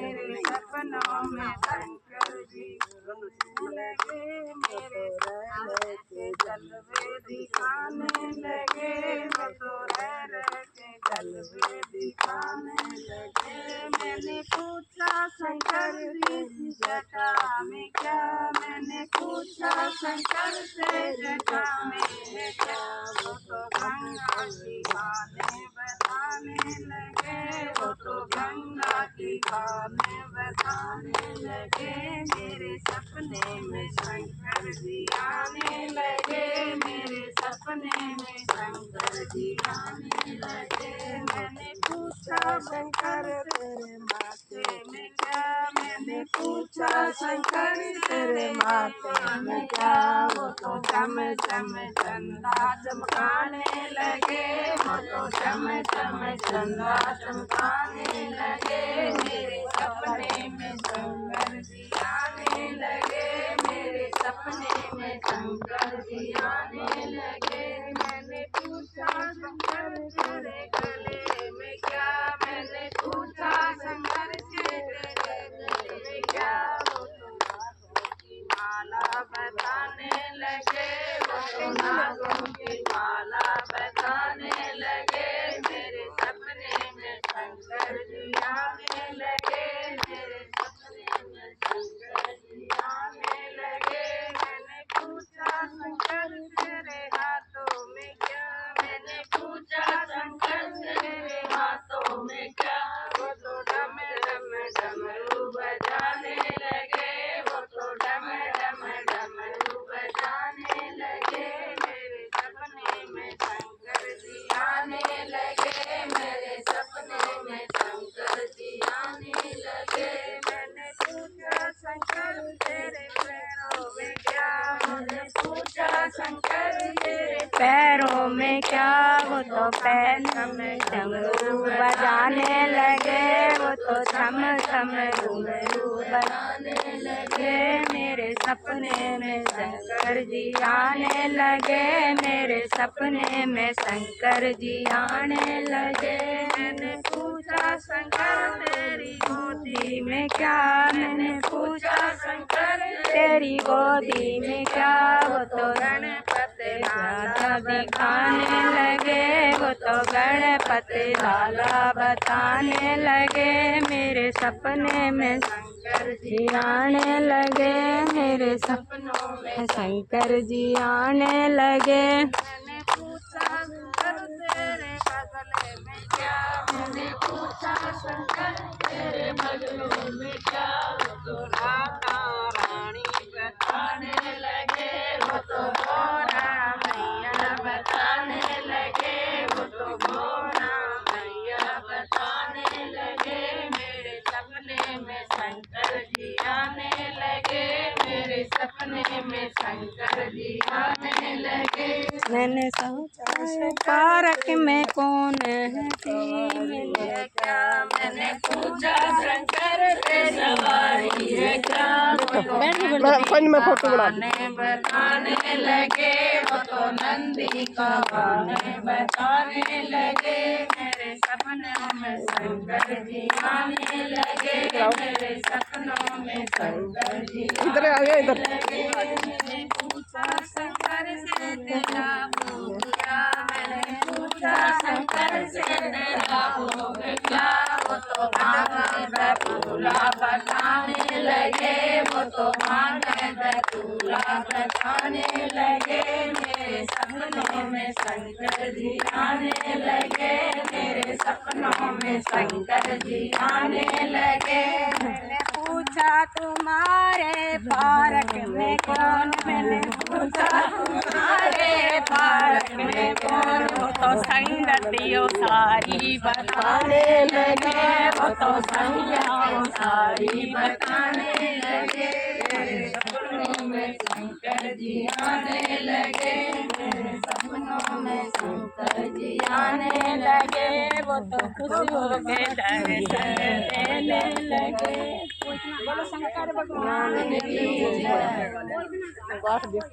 मेरे सपनों में शंकर जी लगे, मेरे रह के जलवे दिखाने लगे, वो तो रह के जलवे दिखाने लगे। मैंने पूछा शंकर जी जटा में क्या, मैंने पूछा शंकर से जटा में है क्या, वो तो गंगा की बातें बताने लगे, वो तो गंगा की बातें बताने लगे। मेरे सपने में शंकर जी आने लगे, मेरे सपने में शंकर जी आने लगे। मैंने पूछा शंकर तेरे माथे में क्या, मैंने पूछा शंकर तेरे माथे में क्या, वो तो चम चम चंदा चमकाने लगे, वो तो चम चम चंदा चमकाने लगे। मेरे सपने में शंकर जी आने लगे, मेरे सपने में शंकर जी आने लगे। मैंने पूछा शंकर तेरे गले में क्या, मैंने पूछा शंकर तेरे गले में क्या, वो तो नागों की माला बताने लगे, वो तो नागों की माला बताने लगे। मेरे सपने में शंकर जी आने लगे, मेरे सपने में शंकर जी आने लगे। मैंने पूछा शंकर तेरे हाथों में क्या, मैंने पूछा शंकर तेरे हाथों में क्या, वो तो डम डम डमरू बजाने लगे, वो तो डम डम डमरू बजाने लगे। मेरे सपने में शंकर जी आने लगे, मेरे सपने में शंकर जी आने लगे। मैंने पूछा शंकर तेरे पैरों में क्या, मैंने पूछा शंकर तेरे पैरों में क्या, वो तो पैर में डमरू बजाने लगे, वो तो थम थम डमरू बजाने लगे। मेरे सपने में शंकर जी आने लगे, मेरे सपने में शंकर जी आने लगे। मैंने पूछा शंकर तेरी गोदी में क्या, मैंने पूछा शंकर तेरी गोदी में क्या, वो तो गणपति लाला दिखाने लगे, वो तो गणपति लाला बताने लगे। मेरे सपने में शंकर जी आने लगे, मेरे सपनों में शंकर जी आने लगे। मैंने पूछा शंकर तेरे बगले में क्या, मैंने पूछा शंकर तेरे बगले में क्या, वो तो राधा रानी बताने लगे, वो तो मोरा मैया बताने लगे, वो तो मोरा मैया बताने लगे। मेरे सपने में शंकर जी आने लगे, मेरे सपने में शंकर जी आने लगे। मैंने सोचा पार्क में कौन है मैंने क्या, मैंने पूछा शंकर पे सवारी है क्या, बताने लगे, वो तो नंदी का गाने बताने लगे। मेरे सपनों में शंकर जी आने लगे, मेरे सपनों में शंकर जी इधर आ गया इधर। मैंने पूछा शंकर से तेरा भोग क्या, मैंने पूछा शंकर से तेरा भोग क्या, वो तो मांगे पूरा बताने लगे, वो तो मांगे पूरा बताने लगे। मेरे सपनों में शंकर जी आने लगे, मेरे सपनों में शंकर जी आने लगे। मैंने पूछा तुम्हारे पार्क में कौन, मैंने पूछा तुम्हारे पार्क में कौन, वो तो संगतियों सारी बताने लगे, वो तो संगतियों सारी बताने लगे। मेरे सपनों में शंकर जी आने लगे, मेरे सपनों में शंकर जी आने लगे, वो तो खुश हो के दर्शन देने लगे। बोलो शंकर भगवान की जय।